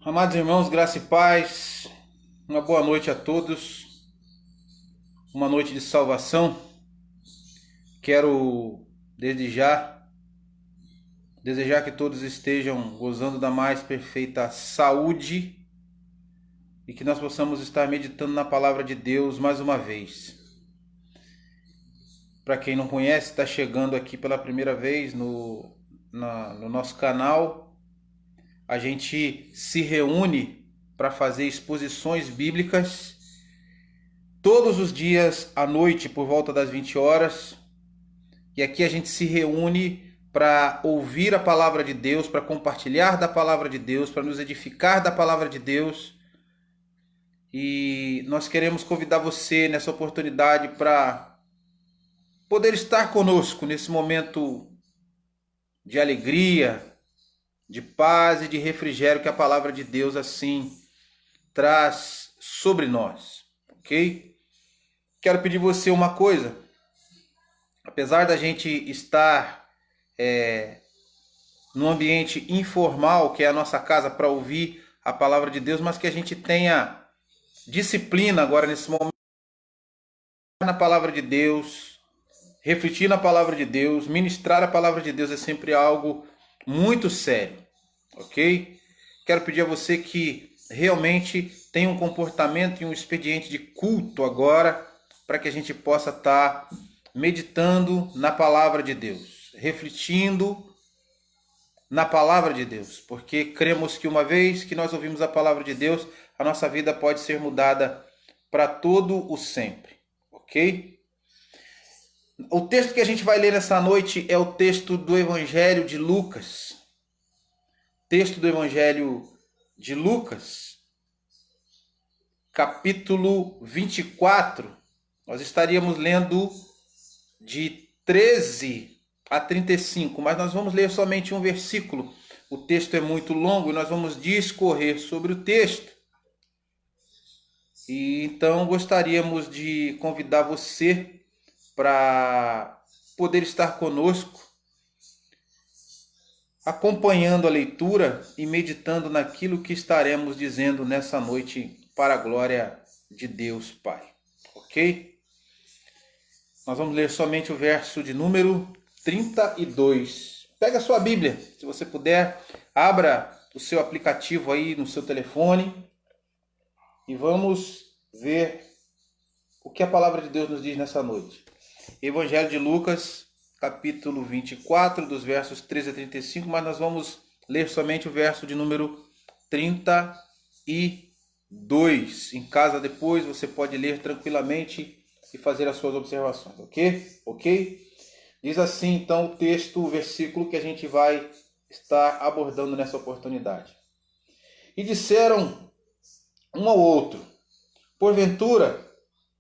Amados irmãos, graça e paz, uma boa noite a todos, uma noite de salvação. Quero desde já desejar que todos estejam gozando da mais perfeita saúde e que nós possamos estar meditando na palavra de Deus mais uma vez. Para quem não conhece, está chegando aqui pela primeira vez no nosso canal, a gente se reúne para fazer exposições bíblicas todos os dias à noite por volta das 20 horas. E aqui a gente se reúne para ouvir a palavra de Deus, para compartilhar da palavra de Deus, para nos edificar da palavra de Deus. E nós queremos convidar você nessa oportunidade para poder estar conosco nesse momento de alegria, de paz e de refrigério que a palavra de Deus assim traz sobre nós, ok? Quero pedir você uma coisa. Apesar da gente estar num ambiente informal, que é a nossa casa, para ouvir a palavra de Deus, mas que a gente tenha disciplina agora nesse momento na palavra de Deus, refletir na palavra de Deus, ministrar a palavra de Deus é sempre algo muito sério, ok? Quero pedir a você que realmente tenha um comportamento e um expediente de culto agora, para que a gente possa estar meditando na palavra de Deus, refletindo na palavra de Deus, porque cremos que uma vez que nós ouvimos a palavra de Deus, a nossa vida pode ser mudada para todo o sempre, ok? O texto que a gente vai ler nessa noite é o texto do Evangelho de Lucas. Texto do Evangelho de Lucas, capítulo 24. Nós estaríamos lendo de 13 a 35, mas nós vamos ler somente um versículo. O texto é muito longo e nós vamos discorrer sobre o texto. E então gostaríamos de convidar você para poder estar conosco, acompanhando a leitura e meditando naquilo que estaremos dizendo nessa noite para a glória de Deus Pai. Ok? Nós vamos ler somente o verso de número 32. Pega a sua Bíblia, se você puder, abra o seu aplicativo aí no seu telefone e vamos ver o que a palavra de Deus nos diz nessa noite. Evangelho de Lucas, capítulo 24, dos versos 13 a 35, mas nós vamos ler somente o verso de número 32. Em casa depois você pode ler tranquilamente e fazer as suas observações, ok? Diz assim então o texto, o versículo que a gente vai estar abordando nessa oportunidade. E disseram um ao outro: porventura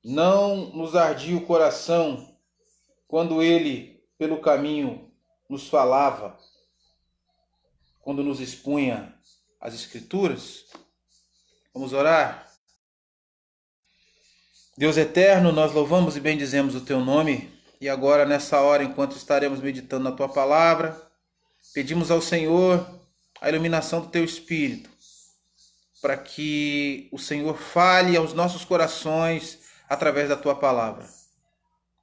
não nos ardia o coração quando ele pelo caminho nos falava, quando nos expunha as Escrituras? Vamos orar? Deus eterno, nós louvamos e bendizemos o teu nome, e agora nessa hora, enquanto estaremos meditando na tua palavra, pedimos ao Senhor a iluminação do teu Espírito, para que o Senhor fale aos nossos corações através da tua palavra.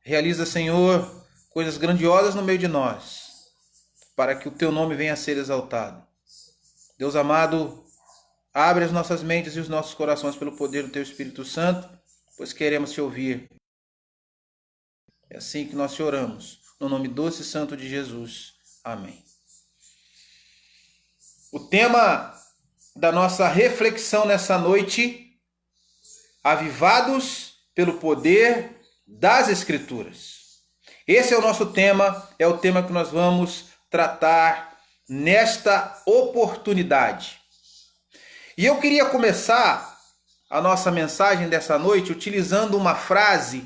Realiza, Senhor, coisas grandiosas no meio de nós, para que o teu nome venha a ser exaltado. Deus amado, abre as nossas mentes e os nossos corações pelo poder do teu Espírito Santo, pois queremos te ouvir. É assim que nós te oramos, no nome doce e santo de Jesus. Amém. O tema da nossa reflexão nessa noite: avivados pelo poder das Escrituras. Esse é o nosso tema, é o tema que nós vamos tratar nesta oportunidade. E eu queria começar a nossa mensagem dessa noite utilizando uma frase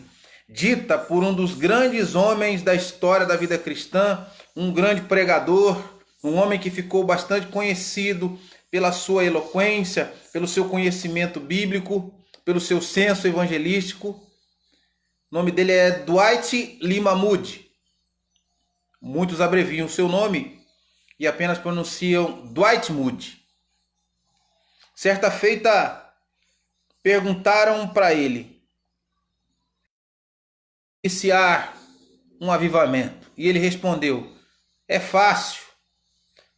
dita por um dos grandes homens da história da vida cristã, um grande pregador, um homem que ficou bastante conhecido pela sua eloquência, pelo seu conhecimento bíblico, pelo seu senso evangelístico. O nome dele é Dwight Lima Moody. Muitos abreviam o seu nome e apenas pronunciam Dwight Moody. Certa feita, perguntaram para ele iniciar um avivamento. E ele respondeu: é fácil.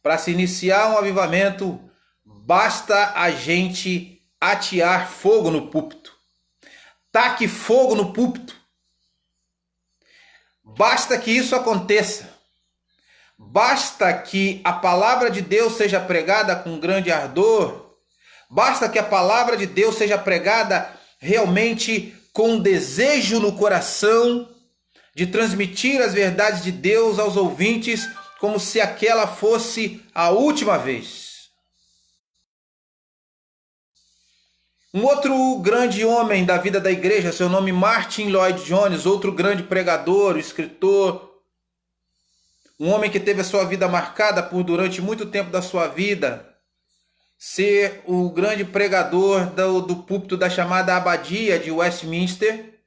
Para se iniciar um avivamento, basta a gente atear fogo no púlpito. Taque fogo no púlpito. Basta que isso aconteça. Basta que a palavra de Deus seja pregada com grande ardor. Basta que a palavra de Deus seja pregada realmente com desejo no coração de transmitir as verdades de Deus aos ouvintes, como se aquela fosse a última vez. Um outro grande homem da vida da igreja, seu nome Martin Lloyd Jones, outro grande pregador, escritor, um homem que teve a sua vida marcada por, durante muito tempo da sua vida, ser o grande pregador do púlpito da chamada Abadia de Westminster.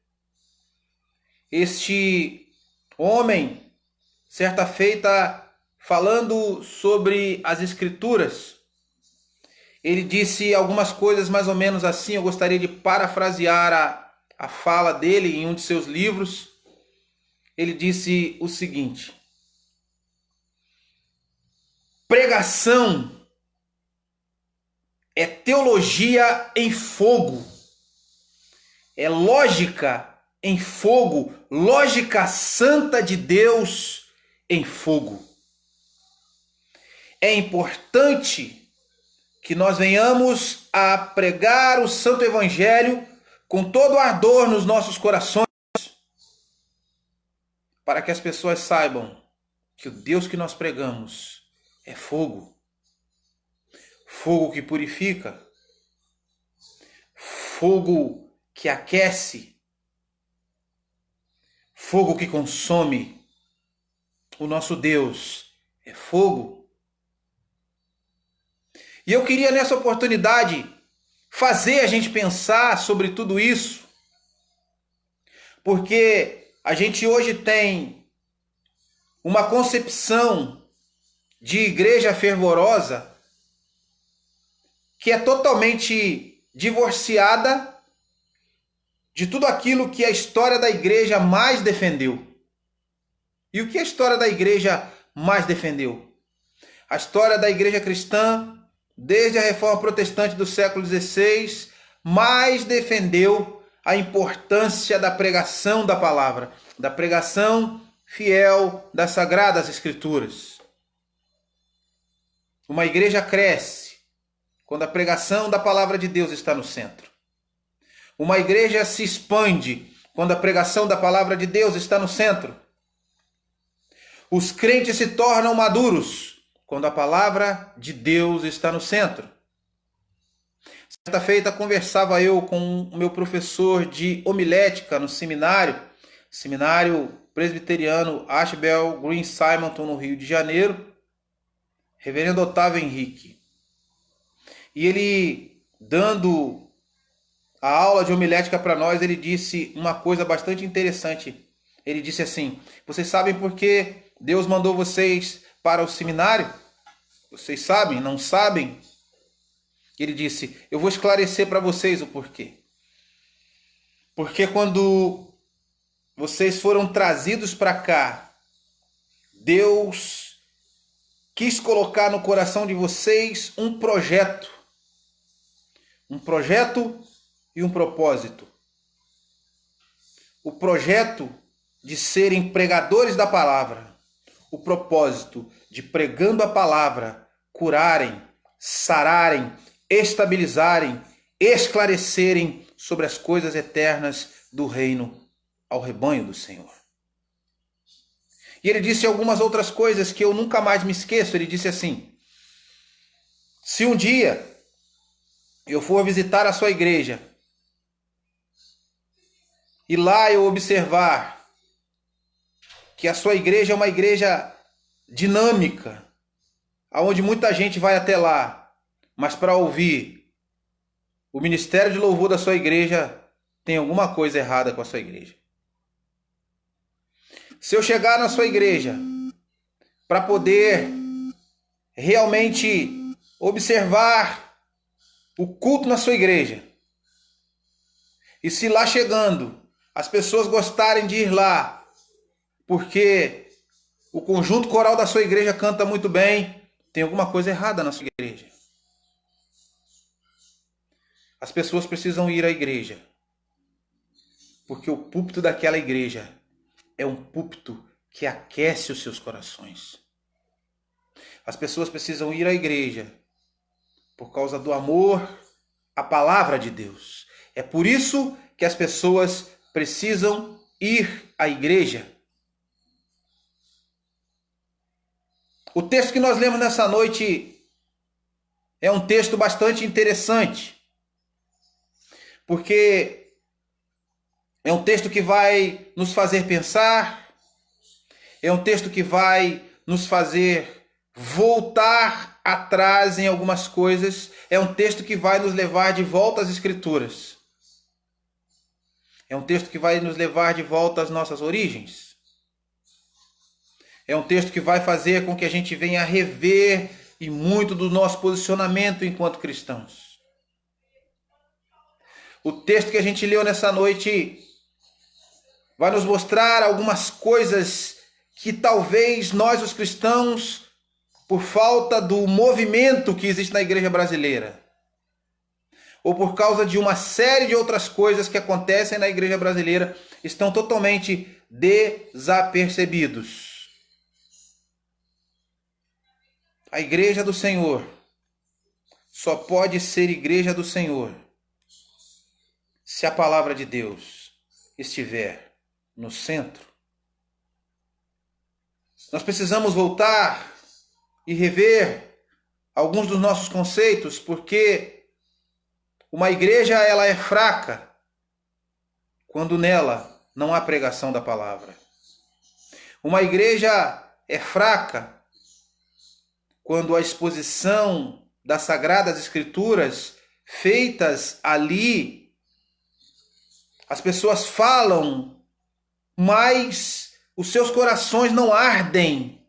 Este homem, certa feita, falando sobre as Escrituras, ele disse algumas coisas mais ou menos assim. Eu gostaria de parafrasear a fala dele em um de seus livros. Ele disse o seguinte: pregação é teologia em fogo, é lógica em fogo, lógica santa de Deus em fogo. É importante que nós venhamos a pregar o Santo Evangelho com todo ardor nos nossos corações, para que as pessoas saibam que o Deus que nós pregamos é fogo. Fogo que purifica, fogo que aquece, fogo que consome. O nosso Deus é fogo. E eu queria nessa oportunidade fazer a gente pensar sobre tudo isso, porque a gente hoje tem uma concepção de igreja fervorosa que é totalmente divorciada de tudo aquilo que a história da igreja mais defendeu. E o que a história da igreja mais defendeu? A história da igreja cristã, desde a reforma protestante do século XVI, mais defendeu a importância da pregação da palavra, da pregação fiel das Sagradas Escrituras. Uma igreja cresce quando a pregação da palavra de Deus está no centro. Uma igreja se expande quando a pregação da palavra de Deus está no centro. Os crentes se tornam maduros quando a palavra de Deus está no centro. Certa feita conversava eu com o meu professor de homilética no seminário presbiteriano Ashbel Green Simonton, no Rio de Janeiro, reverendo Otávio Henrique. E ele, dando a aula de homilética para nós, ele disse uma coisa bastante interessante. Ele disse assim: vocês sabem por que Deus mandou vocês para o seminário? Vocês sabem? Não sabem? Ele disse: eu vou esclarecer para vocês o porquê. Porque quando vocês foram trazidos para cá, Deus quis colocar no coração de vocês um projeto e um propósito. O projeto de serem pregadores da palavra, o propósito de, pregando a palavra, curarem, sararem, estabilizarem, esclarecerem sobre as coisas eternas do reino ao rebanho do Senhor. E ele disse algumas outras coisas que eu nunca mais me esqueço. Ele disse assim: se um dia eu for visitar a sua igreja e lá eu observar que a sua igreja é uma igreja dinâmica, aonde muita gente vai até lá, mas para ouvir o ministério de louvor da sua igreja, tem alguma coisa errada com a sua igreja. Se eu chegar na sua igreja para poder realmente observar o culto na sua igreja, e se lá chegando as pessoas gostarem de ir lá, porque o conjunto coral da sua igreja canta muito bem, tem alguma coisa errada na sua igreja. As pessoas precisam ir à igreja, porque o púlpito daquela igreja é um púlpito que aquece os seus corações. As pessoas precisam ir à igreja por causa do amor à palavra de Deus. É por isso que as pessoas precisam ir à igreja. O texto que nós lemos nessa noite é um texto bastante interessante, porque é um texto que vai nos fazer pensar, é um texto que vai nos fazer voltar atrás em algumas coisas, é um texto que vai nos levar de volta às Escrituras. É um texto que vai nos levar de volta às nossas origens. É um texto que vai fazer com que a gente venha rever e muito do nosso posicionamento enquanto cristãos. O texto que a gente leu nessa noite vai nos mostrar algumas coisas que talvez nós, os cristãos, por falta do movimento que existe na igreja brasileira, ou por causa de uma série de outras coisas que acontecem na igreja brasileira, estão totalmente desapercebidos. A igreja do Senhor só pode ser igreja do Senhor se a palavra de Deus estiver no centro. Nós precisamos voltar e rever alguns dos nossos conceitos, porque uma igreja ela é fraca quando nela não há pregação da palavra. Uma igreja é fraca quando a exposição das Sagradas Escrituras feitas ali, as pessoas falam, mas os seus corações não ardem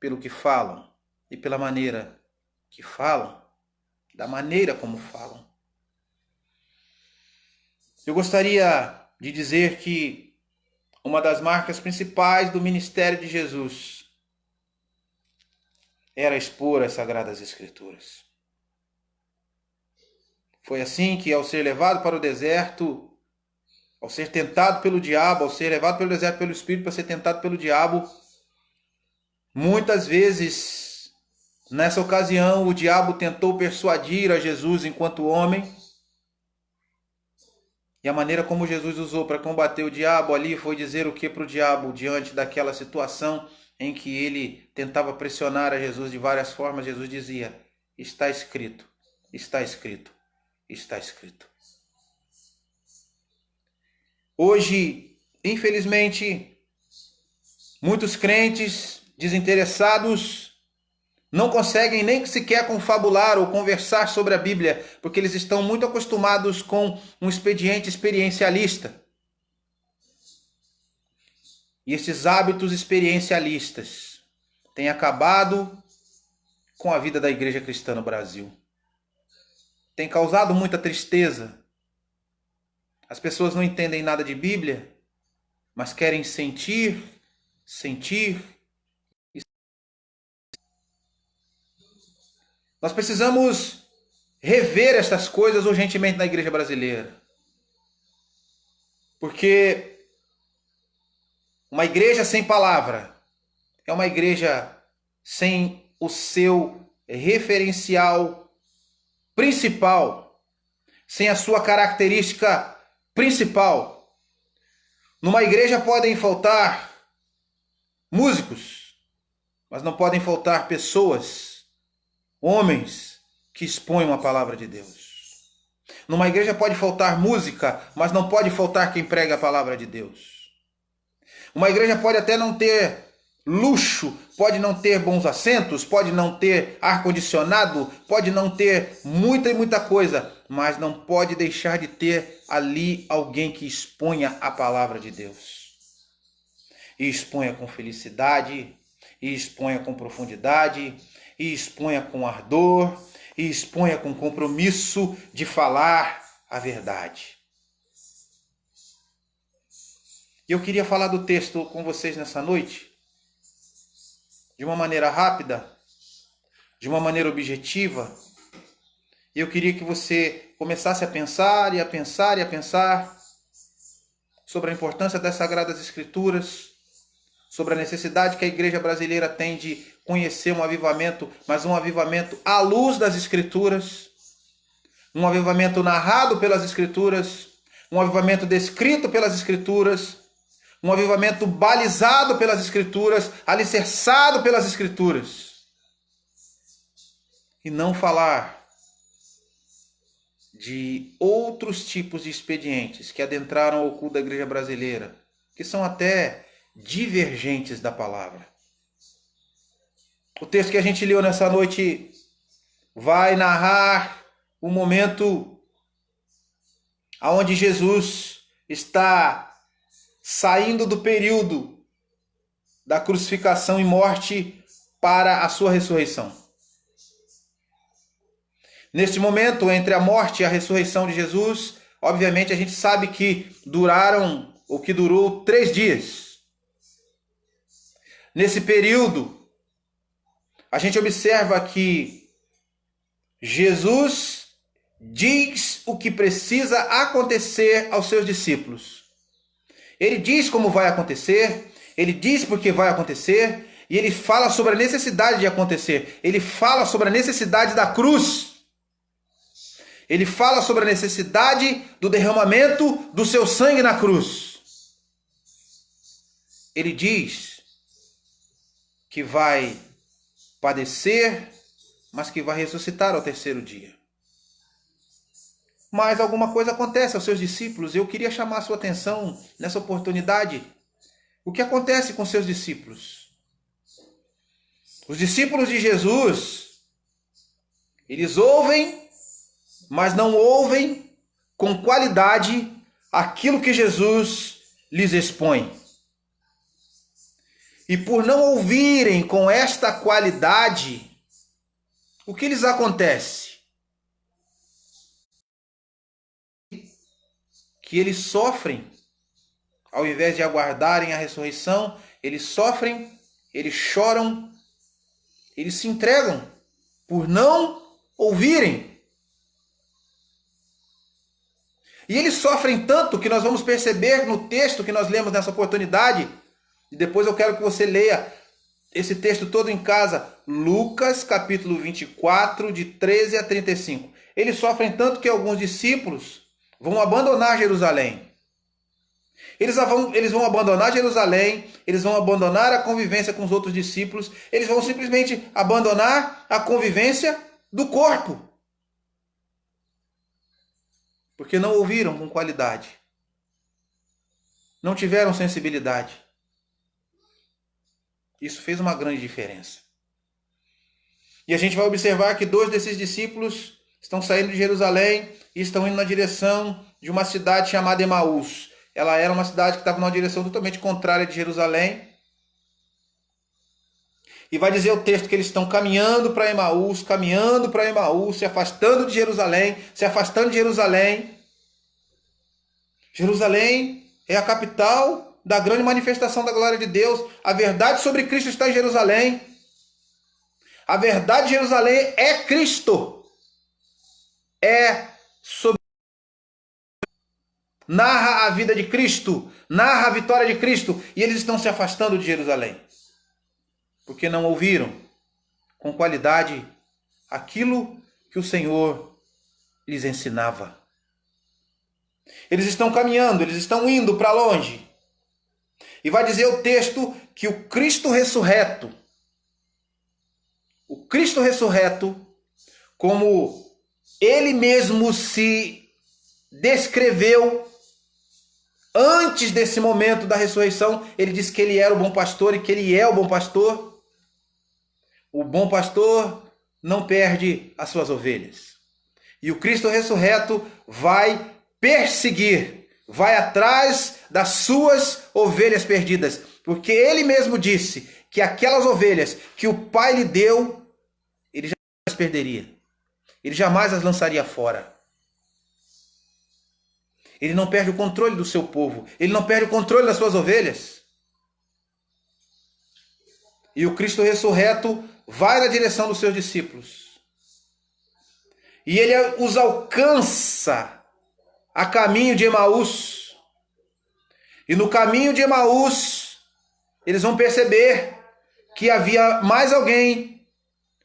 pelo que falam e pela maneira que falam, da maneira como falam. Eu gostaria de dizer que uma das marcas principais do ministério de Jesus era expor as Sagradas Escrituras. Foi assim que, ao ser levado para o deserto, ao ser tentado pelo diabo, ao ser levado pelo deserto pelo Espírito para ser tentado pelo diabo, muitas vezes, nessa ocasião, o diabo tentou persuadir a Jesus enquanto homem. E a maneira como Jesus usou para combater o diabo ali foi dizer o que para o diabo diante daquela situação em que ele tentava pressionar a Jesus de várias formas. Jesus dizia: está escrito, está escrito, está escrito. Hoje, infelizmente, muitos crentes desinteressados não conseguem nem sequer confabular ou conversar sobre a Bíblia, porque eles estão muito acostumados com um expediente experiencialista. E esses hábitos experiencialistas têm acabado com a vida da igreja cristã no Brasil. Tem causado muita tristeza. As pessoas não entendem nada de Bíblia, mas querem sentir. Nós precisamos rever estas coisas urgentemente na igreja brasileira. Porque uma igreja sem palavra é uma igreja sem o seu referencial principal, sem a sua característica principal. Numa igreja podem faltar músicos, mas não podem faltar pessoas, homens que exponham a palavra de Deus. Numa igreja pode faltar música, mas não pode faltar quem prega a palavra de Deus. Uma igreja pode até não ter luxo, pode não ter bons assentos, pode não ter ar-condicionado, pode não ter muita coisa, mas não pode deixar de ter ali alguém que exponha a palavra de Deus. E exponha com felicidade, e exponha com profundidade, e exponha com ardor, e exponha com compromisso de falar a verdade. Eu queria falar do texto com vocês nessa noite, de uma maneira rápida, de uma maneira objetiva. E eu queria que você começasse a pensar e a pensar e a pensar sobre a importância das Sagradas Escrituras, sobre a necessidade que a igreja brasileira tem de conhecer um avivamento, mas um avivamento à luz das Escrituras, um avivamento narrado pelas Escrituras, um avivamento descrito pelas Escrituras, um avivamento balizado pelas Escrituras, alicerçado pelas Escrituras. E não falar de outros tipos de expedientes que adentraram o culto da igreja brasileira, que são até divergentes da palavra. O texto que a gente leu nessa noite vai narrar o momento onde Jesus está saindo do período da crucificação e morte para a sua ressurreição. Neste momento, entre a morte e a ressurreição de Jesus, obviamente a gente sabe que durou 3 dias. Nesse período, a gente observa que Jesus diz o que precisa acontecer aos seus discípulos. Ele diz como vai acontecer, ele diz por que vai acontecer, e ele fala sobre a necessidade de acontecer. Ele fala sobre a necessidade da cruz. Ele fala sobre a necessidade do derramamento do seu sangue na cruz. Ele diz que vai padecer, mas que vai ressuscitar ao 3º dia. Mas alguma coisa acontece aos seus discípulos. Eu queria chamar a sua atenção nessa oportunidade. O que acontece com seus discípulos? Os discípulos de Jesus, eles ouvem, mas não ouvem com qualidade aquilo que Jesus lhes expõe. E por não ouvirem com esta qualidade, o que lhes acontece? Que eles sofrem, ao invés de aguardarem a ressurreição, eles sofrem, eles choram, eles se entregam por não ouvirem. E eles sofrem tanto que nós vamos perceber no texto que nós lemos nessa oportunidade, e depois eu quero que você leia esse texto todo em casa, Lucas capítulo 24, de 13 a 35. Eles sofrem tanto que alguns discípulos vão abandonar Jerusalém. Eles vão abandonar Jerusalém, eles vão abandonar a convivência com os outros discípulos, eles vão simplesmente abandonar a convivência do corpo. Porque não ouviram com qualidade. Não tiveram sensibilidade. Isso fez uma grande diferença. E a gente vai observar que 2 desses discípulos estão saindo de Jerusalém e estão indo na direção de uma cidade chamada Emaús. Ela era uma cidade que estava numa direção totalmente contrária de Jerusalém. E vai dizer o texto que eles estão caminhando para Emaús, se afastando de Jerusalém, se afastando de Jerusalém. Jerusalém é a capital da grande manifestação da glória de Deus. A verdade sobre Cristo está em Jerusalém. A verdade de Jerusalém é Cristo. Narra a vida de Cristo, narra a vitória de Cristo, e eles estão se afastando de Jerusalém, porque não ouviram com qualidade aquilo que o Senhor lhes ensinava. Eles estão caminhando, eles estão indo para longe, e vai dizer o texto que o Cristo ressurreto, como ele mesmo se descreveu antes desse momento da ressurreição, ele disse que ele era o bom pastor e que ele é o bom pastor. O bom pastor não perde as suas ovelhas. E o Cristo ressurreto vai perseguir, vai atrás das suas ovelhas perdidas, porque ele mesmo disse que aquelas ovelhas que o Pai lhe deu, ele jamais perderia. ele jamais as lançaria fora. Ele não perde o controle do seu povo. Ele não perde o controle das suas ovelhas. E o Cristo ressurreto vai na direção dos seus discípulos. E ele os alcança a caminho de Emaús. E no caminho de Emaús, eles vão perceber que havia mais alguém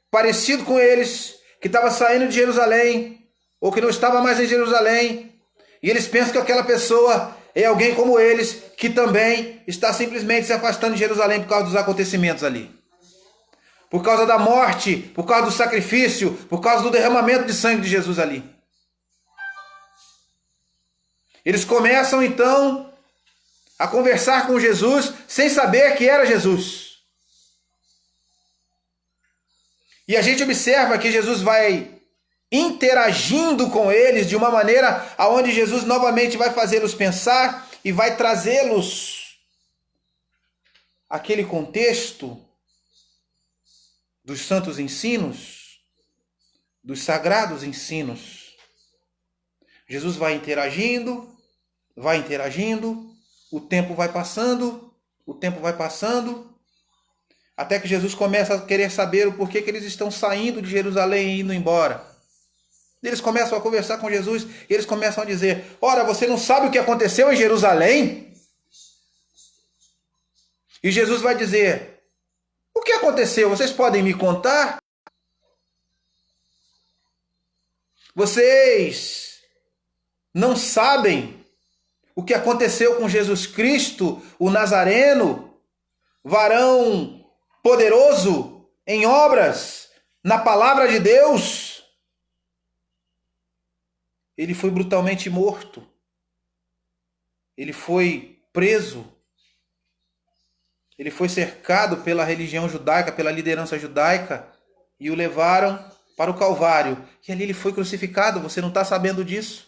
parecido com eles, que estava saindo de Jerusalém, ou que não estava mais em Jerusalém. E eles pensam que aquela pessoa é alguém como eles, que também está simplesmente se afastando de Jerusalém por causa dos acontecimentos ali. Por causa da morte, por causa do sacrifício, por causa do derramamento de sangue de Jesus ali. Eles começam então a conversar com Jesus sem saber que era Jesus. E a gente observa que Jesus vai interagindo com eles de uma maneira aonde Jesus novamente vai fazê-los pensar e vai trazê-los àquele contexto dos santos ensinos, dos sagrados ensinos. Jesus vai interagindo, o tempo vai passando, até que Jesus começa a querer saber o porquê que eles estão saindo de Jerusalém e indo embora. Eles começam a conversar com Jesus e eles começam a dizer: ora, você não sabe o que aconteceu em Jerusalém? E Jesus vai dizer: o que aconteceu? Vocês podem me contar? Vocês não sabem o que aconteceu com Jesus Cristo, o Nazareno, varão poderoso em obras, na palavra de Deus? Ele foi brutalmente morto. Ele foi preso. Ele foi cercado pela religião judaica, pela liderança judaica, e o levaram para o Calvário. E ali ele foi crucificado. Você não está sabendo disso?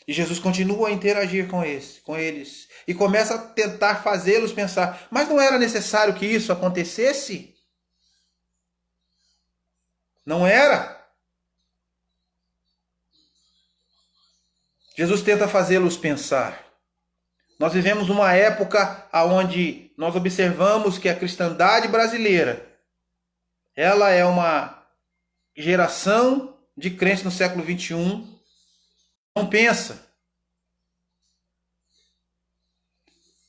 E Jesus continua a interagir com eles. E começa a tentar fazê-los pensar: mas não era necessário que isso acontecesse? Não era? Jesus tenta fazê-los pensar. Nós vivemos uma época onde nós observamos que a cristandade brasileira, ela é uma geração de crentes no século XXI, não pensa.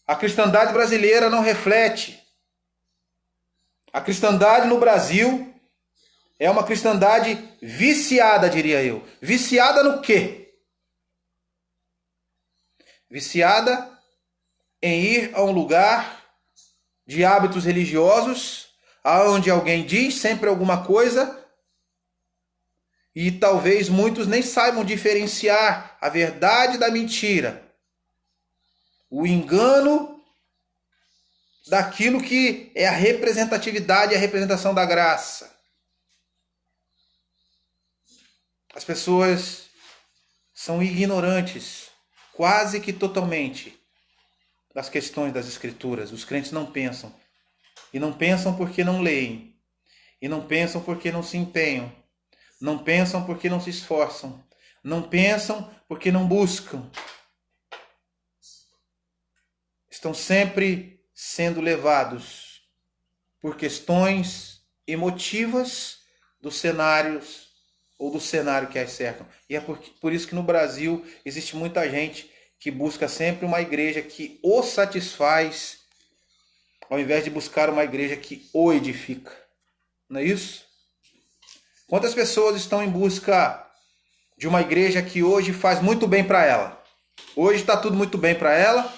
A cristandade brasileira não reflete. A cristandade no Brasil é uma cristandade viciada, diria eu. Viciada no quê? Viciada em ir a um lugar de hábitos religiosos, aonde alguém diz sempre alguma coisa, e talvez muitos nem saibam diferenciar a verdade da mentira, o engano daquilo que é a representatividade e a representação da graça. As pessoas são ignorantes, quase que totalmente, das questões das Escrituras. Os crentes não pensam. E não pensam porque não leem. E não pensam porque não se empenham. Não pensam porque não se esforçam. Não pensam porque não buscam. Estão sempre sendo levados por questões emotivas dos cenários ou do cenário que as cercam. E é por isso que no Brasil existe muita gente que busca sempre uma igreja que o satisfaz, ao invés de buscar uma igreja que o edifica. Não é isso? Quantas pessoas estão em busca de uma igreja que hoje faz muito bem para ela? Hoje está tudo muito bem para ela,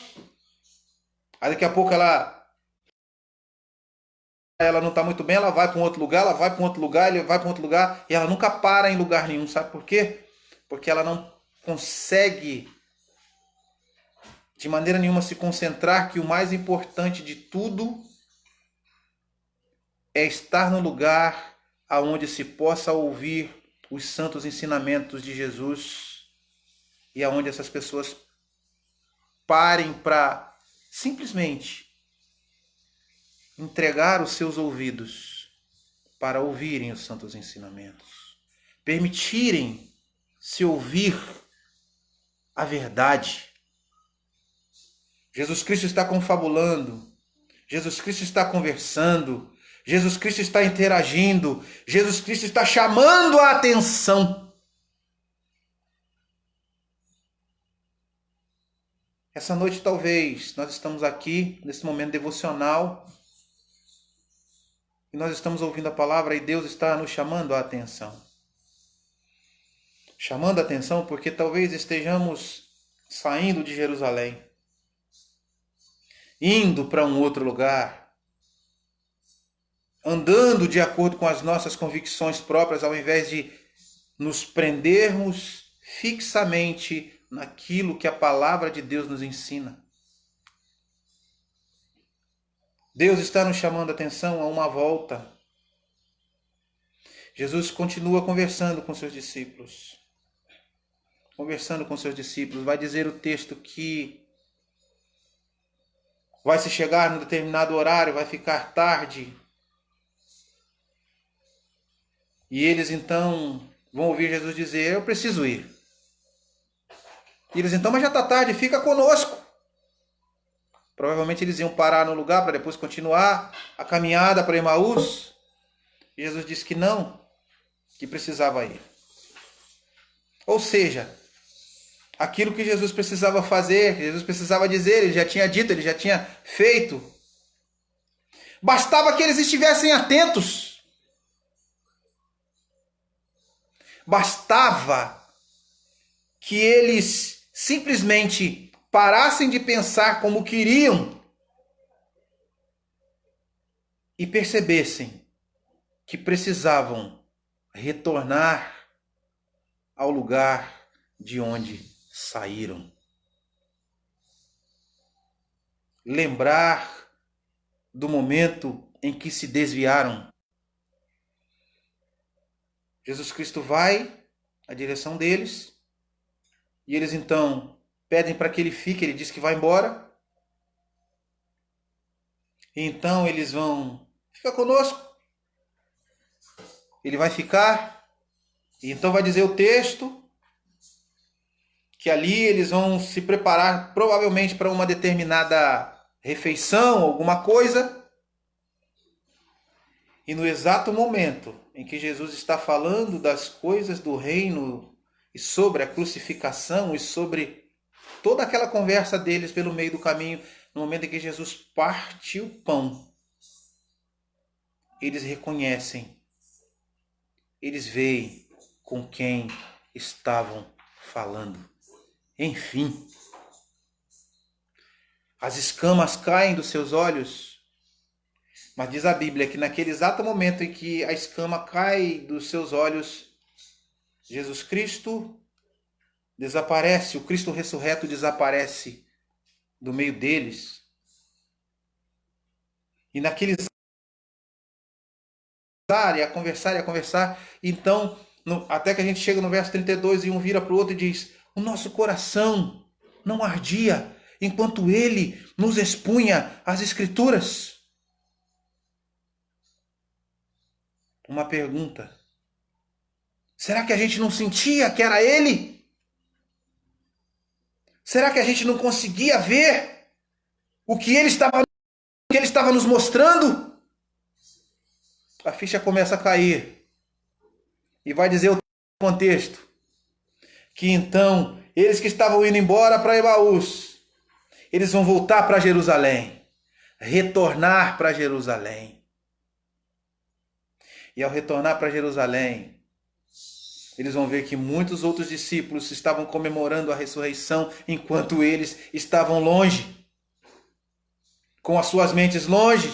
aí daqui a pouco ela não está muito bem, ela vai para um outro lugar, ela vai para um outro lugar, ele vai para um outro lugar, e ela nunca para em lugar nenhum. Sabe por quê? Porque ela não consegue de maneira nenhuma se concentrar que o mais importante de tudo é estar no lugar aonde se possa ouvir os santos ensinamentos de Jesus e aonde essas pessoas parem para simplesmente entregar os seus ouvidos para ouvirem os santos ensinamentos, permitirem se ouvir a verdade. Jesus Cristo está confabulando, Jesus Cristo está conversando, Jesus Cristo está interagindo, Jesus Cristo está chamando a atenção. Essa noite talvez nós estamos aqui nesse momento devocional e nós estamos ouvindo a palavra e Deus está nos chamando a atenção. Chamando a atenção porque talvez estejamos saindo de Jerusalém, indo para um outro lugar, andando de acordo com as nossas convicções próprias, ao invés de nos prendermos fixamente naquilo que a palavra de Deus nos ensina. Deus está nos chamando a atenção a uma volta. Jesus continua conversando com seus discípulos. Vai dizer o texto que vai se chegar num determinado horário, vai ficar tarde. E eles então vão ouvir Jesus dizer, eu preciso ir. E eles então, mas já está tarde, fica conosco. Provavelmente eles iam parar no lugar para depois continuar a caminhada para Emaús. E Jesus disse que não, que precisava ir. Ou seja, aquilo que Jesus precisava fazer, Jesus precisava dizer, ele já tinha dito, ele já tinha feito. Bastava que eles estivessem atentos. Bastava que eles simplesmente parassem de pensar como queriam e percebessem que precisavam retornar ao lugar de onde saíram. Lembrar do momento em que se desviaram. Jesus Cristo vai na direção deles e eles então pedem para que ele fique, ele diz que vai embora. E então eles vão, fica conosco. Ele vai ficar, e então vai dizer o texto que ali eles vão se preparar provavelmente para uma determinada refeição, alguma coisa. E no exato momento em que Jesus está falando das coisas do reino e sobre a crucificação e sobre toda aquela conversa deles pelo meio do caminho, no momento em que Jesus parte o pão, eles reconhecem, eles veem com quem estavam falando. Enfim, as escamas caem dos seus olhos, mas diz a Bíblia que naquele exato momento em que a escama cai dos seus olhos, Jesus Cristo desaparece, o Cristo ressurreto desaparece do meio deles. E naqueles a conversar, então, até que a gente chega no verso 32 e um vira para o outro e diz, o nosso coração não ardia enquanto ele nos expunha as Escrituras. Uma pergunta, será que a gente não sentia que era ele? Será que a gente não conseguia ver o que ele estava nos mostrando? A ficha começa a cair. E vai dizer o contexto. Que então, eles que estavam indo embora para Emaús, eles vão voltar para Jerusalém. Retornar para Jerusalém. E ao retornar para Jerusalém, eles vão ver que muitos outros discípulos estavam comemorando a ressurreição enquanto eles estavam longe, com as suas mentes longe.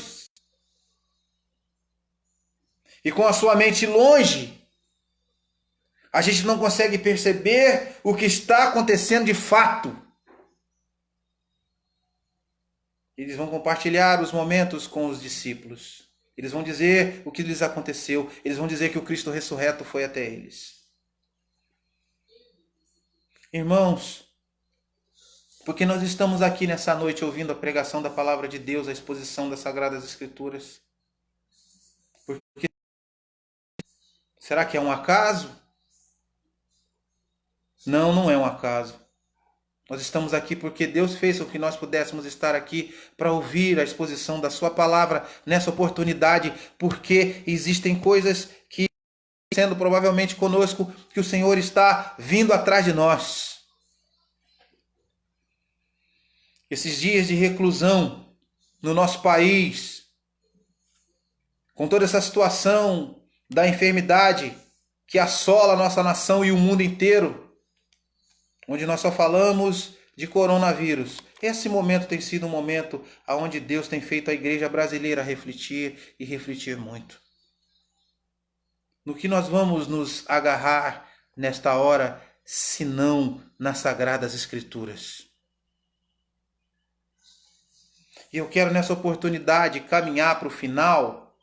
E com a sua mente longe, a gente não consegue perceber o que está acontecendo de fato. Eles vão compartilhar os momentos com os discípulos. Eles vão dizer o que lhes aconteceu. Eles vão dizer que o Cristo ressurreto foi até eles. Irmãos, porque nós estamos aqui nessa noite ouvindo a pregação da palavra de Deus, a exposição das Sagradas Escrituras. Porque Será que é um acaso? Não, não é um acaso. Nós estamos aqui porque Deus fez com que nós pudéssemos estar aqui para ouvir a exposição da sua palavra nessa oportunidade, porque existem coisas que, sendo provavelmente conosco, que o Senhor está vindo atrás de nós. Esses dias de reclusão no nosso país, com toda essa situação da enfermidade que assola a nossa nação e o mundo inteiro, onde nós só falamos de coronavírus. Esse momento tem sido um momento onde Deus tem feito a igreja brasileira refletir e refletir muito. No que nós vamos nos agarrar nesta hora, se não nas Sagradas Escrituras? E eu quero nessa oportunidade caminhar para o final,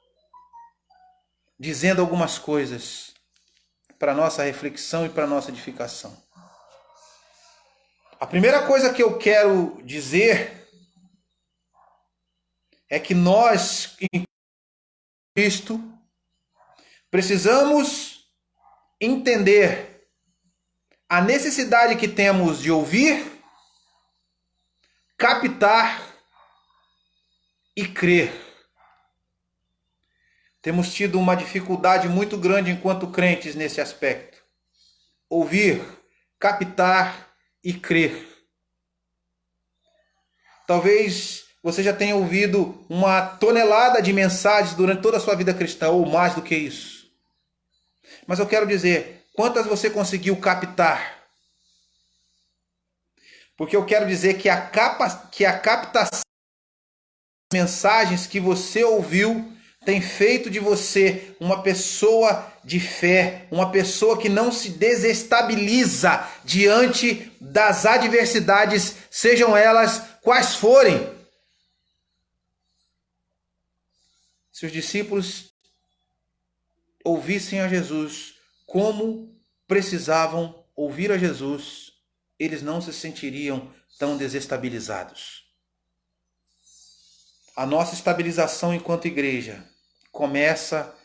dizendo algumas coisas para nossa reflexão e para nossa edificação. A primeira coisa que eu quero dizer é que nós, em Cristo, precisamos entender a necessidade que temos de ouvir, captar e crer. Temos tido uma dificuldade muito grande enquanto crentes nesse aspecto. Ouvir, captar e crer. Talvez você já tenha ouvido uma tonelada de mensagens durante toda a sua vida cristã, ou mais do que isso. Mas eu quero dizer, quantas você conseguiu captar? Porque eu quero dizer que a captação das mensagens que você ouviu tem feito de você uma pessoa de fé, uma pessoa que não se desestabiliza diante das adversidades, sejam elas quais forem. Se os discípulos ouvissem a Jesus como precisavam ouvir a Jesus, eles não se sentiriam tão desestabilizados. A nossa estabilização enquanto igreja começa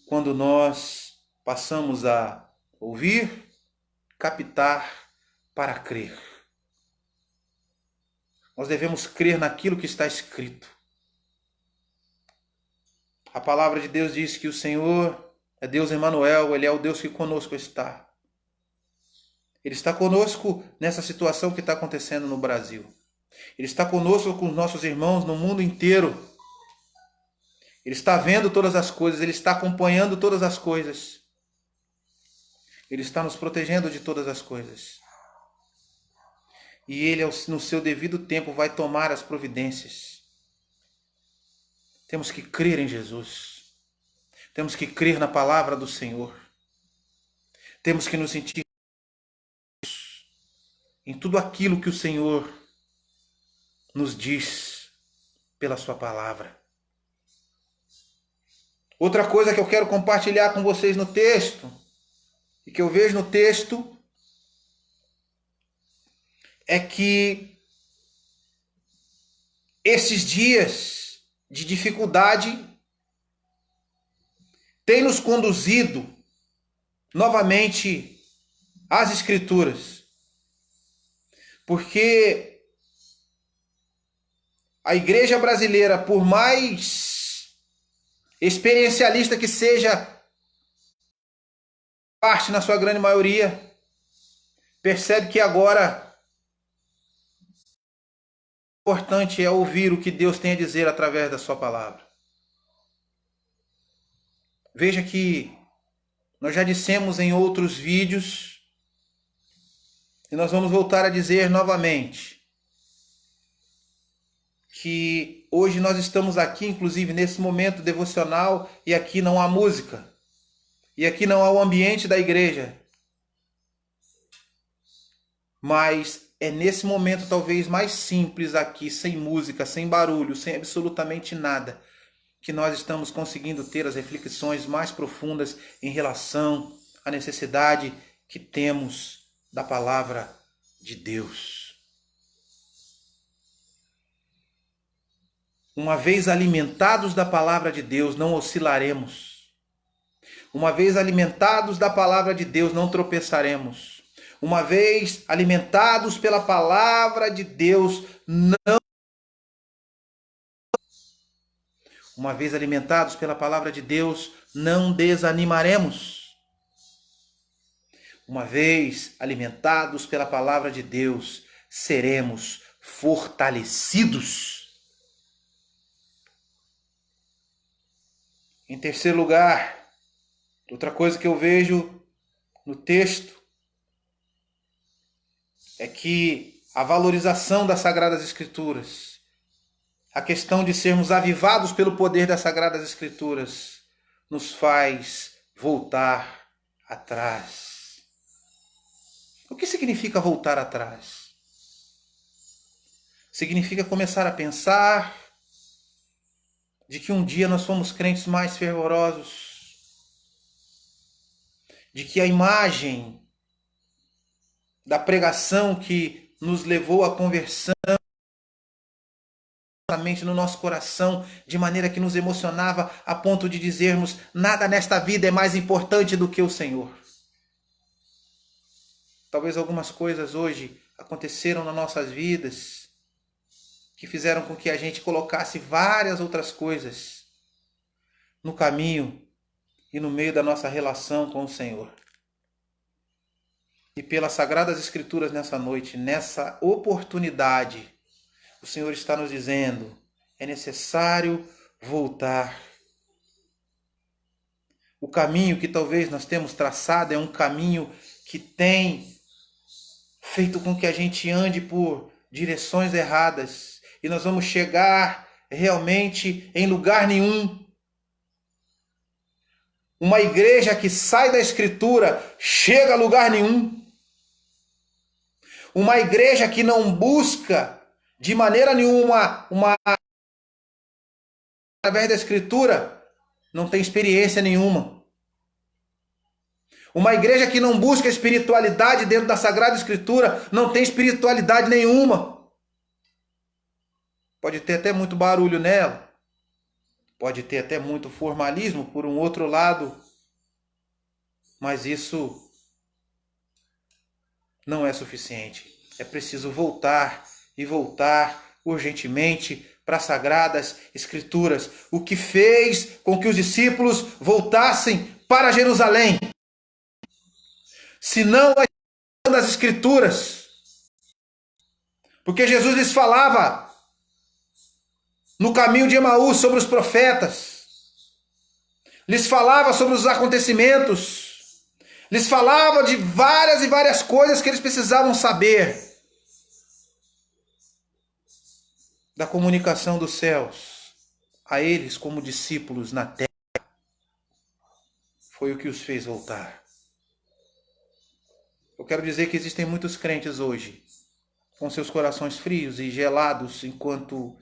quando nós passamos a ouvir, captar para crer. Nós devemos crer naquilo que está escrito. A palavra de Deus diz que o Senhor é Deus Emanuel, Ele é o Deus que conosco está. Ele está conosco nessa situação que está acontecendo no Brasil. Ele está conosco com os nossos irmãos no mundo inteiro. Ele está vendo todas as coisas, Ele está acompanhando todas as coisas. Ele está nos protegendo de todas as coisas. E Ele, no seu devido tempo, vai tomar as providências. Temos que crer em Jesus. Temos que crer na palavra do Senhor. Temos que nos sentir em tudo aquilo que o Senhor nos diz pela sua palavra. Outra coisa que eu quero compartilhar com vocês no texto, e que eu vejo no texto, é que esses dias de dificuldade têm nos conduzido novamente às Escrituras. Porque a igreja brasileira, por mais experiencialista que seja, parte na sua grande maioria, percebe que agora o importante é ouvir o que Deus tem a dizer através da sua palavra. Veja que nós já dissemos em outros vídeos, e nós vamos voltar a dizer novamente, que hoje nós estamos aqui, inclusive nesse momento devocional, e aqui não há música, e aqui não há o ambiente da igreja. Mas é nesse momento talvez mais simples aqui, sem música, sem barulho, sem absolutamente nada, que nós estamos conseguindo ter as reflexões mais profundas em relação à necessidade que temos da palavra de Deus. Uma vez alimentados da palavra de Deus, não oscilaremos. Uma vez alimentados da palavra de Deus, não tropeçaremos. Uma vez alimentados pela palavra de Deus, uma vez alimentados pela palavra de Deus, não desanimaremos. Uma vez alimentados pela palavra de Deus, seremos fortalecidos. Em terceiro lugar, outra coisa que eu vejo no texto é que a valorização das Sagradas Escrituras, a questão de sermos avivados pelo poder das Sagradas Escrituras, nos faz voltar atrás. O que significa voltar atrás? Significa começar a pensar de que um dia nós fomos crentes mais fervorosos, de que a imagem da pregação que nos levou à conversão no nosso coração, de maneira que nos emocionava a ponto de dizermos: nada nesta vida é mais importante do que o Senhor. Talvez algumas coisas hoje aconteceram nas nossas vidas que fizeram com que a gente colocasse várias outras coisas no caminho e no meio da nossa relação com o Senhor. E pelas Sagradas Escrituras nessa noite, nessa oportunidade, o Senhor está nos dizendo: é necessário voltar. O caminho que talvez nós temos traçado é um caminho que tem feito com que a gente ande por direções erradas. E nós vamos chegar realmente em lugar nenhum. Uma igreja que sai da Escritura chega a lugar nenhum. Uma igreja que não busca de maneira nenhuma através da Escritura não tem experiência nenhuma. Uma igreja que não busca espiritualidade dentro da Sagrada Escritura não tem espiritualidade nenhuma. Pode ter até muito barulho nela, pode ter até muito formalismo por um outro lado, mas isso não é suficiente. É preciso voltar e voltar urgentemente para as Sagradas Escrituras. O que fez com que os discípulos voltassem para Jerusalém? Se não a das Escrituras. Porque Jesus lhes falava no caminho de Emaús sobre os profetas, lhes falava sobre os acontecimentos, lhes falava de várias e várias coisas que eles precisavam saber da comunicação dos céus a eles como discípulos na terra. Foi o que os fez voltar. Eu quero dizer que existem muitos crentes hoje com seus corações frios e gelados enquanto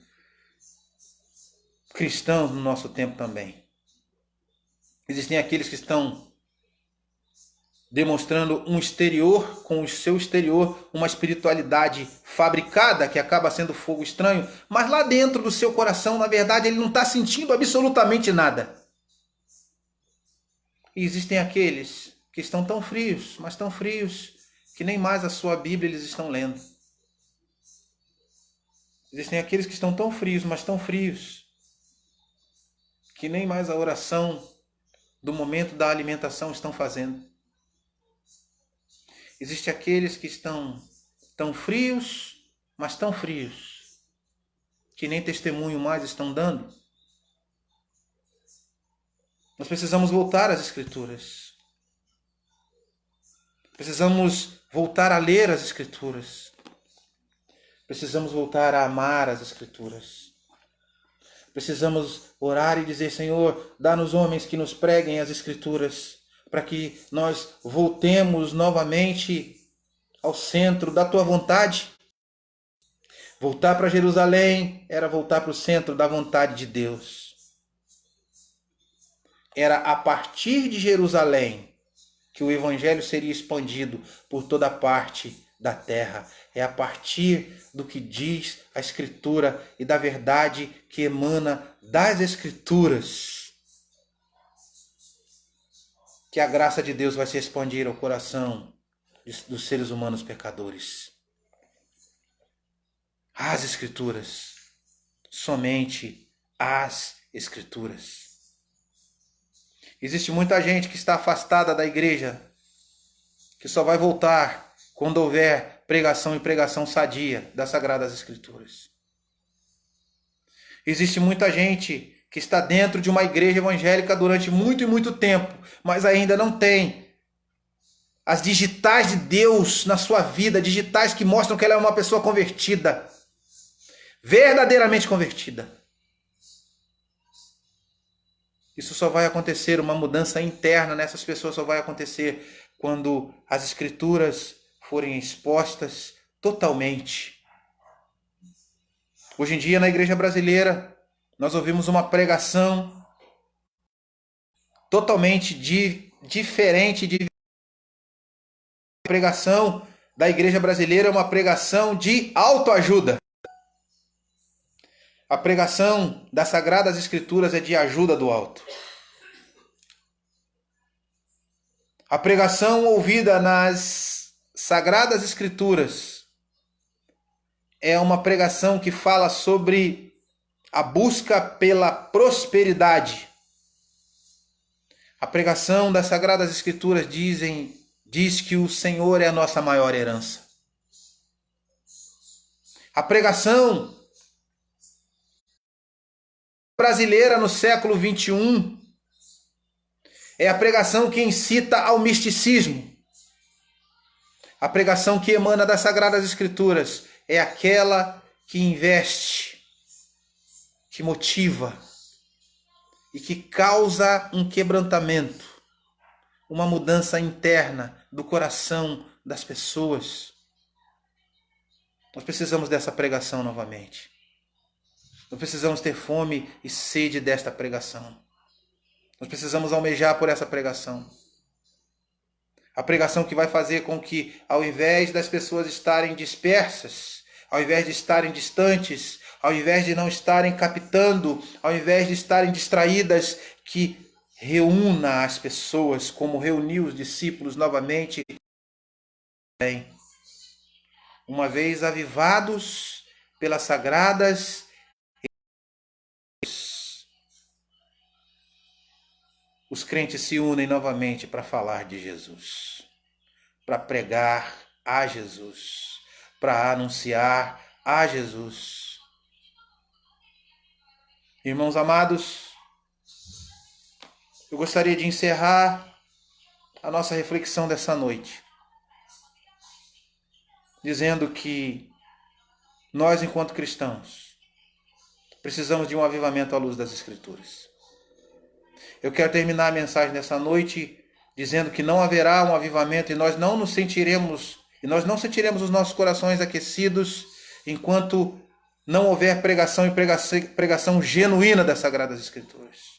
cristãos no nosso tempo também. Existem aqueles que estão demonstrando um exterior, com o seu exterior, uma espiritualidade fabricada que acaba sendo fogo estranho, mas lá dentro do seu coração, na verdade, ele não está sentindo absolutamente nada. E existem aqueles que estão tão frios, mas tão frios, que nem mais a sua Bíblia eles estão lendo. Existem aqueles que estão tão frios, mas tão frios, que nem mais a oração do momento da alimentação estão fazendo. Existem aqueles que estão tão frios, mas tão frios, que nem testemunho mais estão dando. Nós precisamos voltar às Escrituras. Precisamos voltar a ler as Escrituras. Precisamos voltar a amar as Escrituras. Precisamos orar e dizer: Senhor, dá-nos homens que nos preguem as Escrituras, para que nós voltemos novamente ao centro da Tua vontade. Voltar para Jerusalém era voltar para o centro da vontade de Deus. Era a partir de Jerusalém que o Evangelho seria expandido por toda parte da terra. É a partir do que diz a Escritura e da verdade que emana das Escrituras. que a graça de Deus vai se expandir ao coração dos seres humanos pecadores. As Escrituras, somente as Escrituras. Existe muita gente que está afastada da igreja, que só vai voltar quando houver pregação e pregação sadia das Sagradas Escrituras. Existe muita gente que está dentro de uma igreja evangélica durante muito e muito tempo, mas ainda não tem as digitais de Deus na sua vida, digitais que mostram que ela é uma pessoa convertida, verdadeiramente convertida. Isso só vai acontecer, uma mudança interna nessas pessoas só vai acontecer quando as Escrituras forem expostas totalmente. Hoje em dia, na igreja brasileira, nós ouvimos uma pregação totalmente diferente de a pregação da igreja brasileira, é uma pregação de autoajuda. A pregação das Sagradas Escrituras é de ajuda do alto. A pregação ouvida nas Sagradas Escrituras é uma pregação que fala sobre a busca pela prosperidade. A pregação das Sagradas Escrituras diz que o Senhor é a nossa maior herança. A pregação brasileira no século XXI é a pregação que incita ao misticismo. A pregação que emana das Sagradas Escrituras é aquela que investe, que motiva e que causa um quebrantamento, uma mudança interna do coração das pessoas. Nós precisamos dessa pregação novamente. Nós precisamos ter fome e sede desta pregação. Nós precisamos almejar por essa pregação. A pregação que vai fazer com que, ao invés das pessoas estarem dispersas, ao invés de estarem distantes, ao invés de não estarem captando, ao invés de estarem distraídas, que reúna as pessoas como reuniu os discípulos novamente. Uma vez avivados pelas sagradas, os crentes se unem novamente para falar de Jesus, para pregar a Jesus, para anunciar a Jesus. Irmãos amados, eu gostaria de encerrar a nossa reflexão dessa noite, dizendo que nós, enquanto cristãos, precisamos de um avivamento à luz das Escrituras. Eu quero terminar a mensagem dessa noite dizendo que não haverá um avivamento e nós não sentiremos os nossos corações aquecidos enquanto não houver pregação e pregação genuína das Sagradas Escrituras.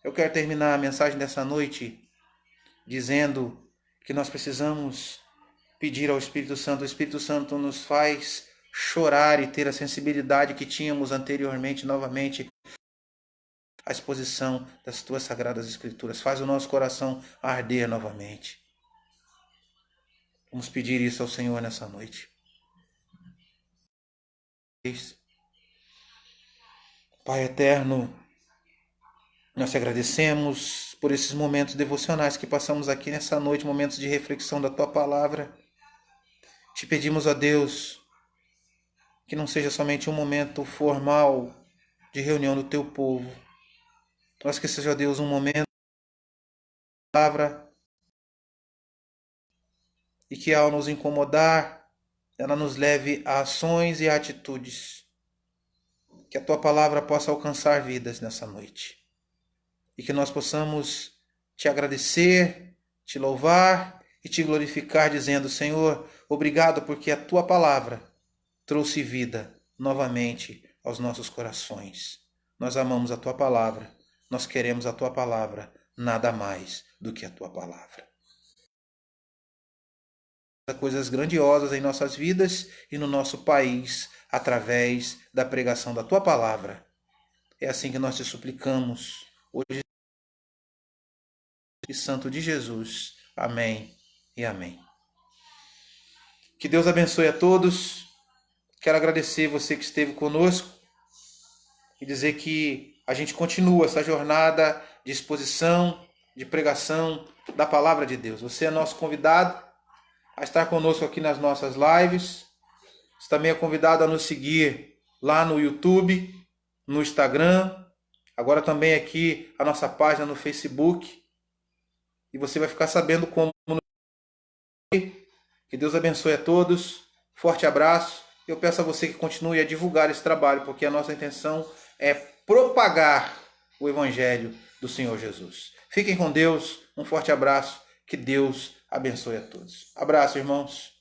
Eu quero terminar a mensagem dessa noite dizendo que nós precisamos pedir ao Espírito Santo. O Espírito Santo nos faz chorar e ter a sensibilidade que tínhamos anteriormente, novamente, a exposição das tuas Sagradas Escrituras. Faz o nosso coração arder novamente. Vamos pedir isso ao Senhor nessa noite. Pai eterno, nós te agradecemos por esses momentos devocionais que passamos aqui nessa noite, momentos de reflexão da tua palavra. Te pedimos a Deus que não seja somente um momento formal de reunião do teu povo, mas que seja, Deus, um momento de palavra e que, ao nos incomodar, ela nos leve a ações e a atitudes. Que a tua palavra possa alcançar vidas nessa noite. E que nós possamos te agradecer, te louvar e te glorificar, dizendo: Senhor, obrigado porque a tua palavra trouxe vida novamente aos nossos corações. Nós amamos a tua palavra, nós queremos a tua palavra, nada mais do que a tua palavra. Coisas grandiosas em nossas vidas e no nosso país, através da pregação da tua palavra. É assim que nós te suplicamos hoje, e santo de Jesus. Amém e amém. Que Deus abençoe a todos. Quero agradecer você que esteve conosco e dizer que a gente continua essa jornada de exposição, de pregação da palavra de Deus. Você é nosso convidado a estar conosco aqui nas nossas lives. Você também é convidado a nos seguir lá no YouTube, no Instagram, agora também aqui a nossa página no Facebook. E você vai ficar sabendo como. Que Deus abençoe a todos. Forte abraço. Eu peço a você que continue a divulgar esse trabalho, porque a nossa intenção é propagar o Evangelho do Senhor Jesus. Fiquem com Deus. Um forte abraço. Que Deus abençoe a todos. Abraço, irmãos.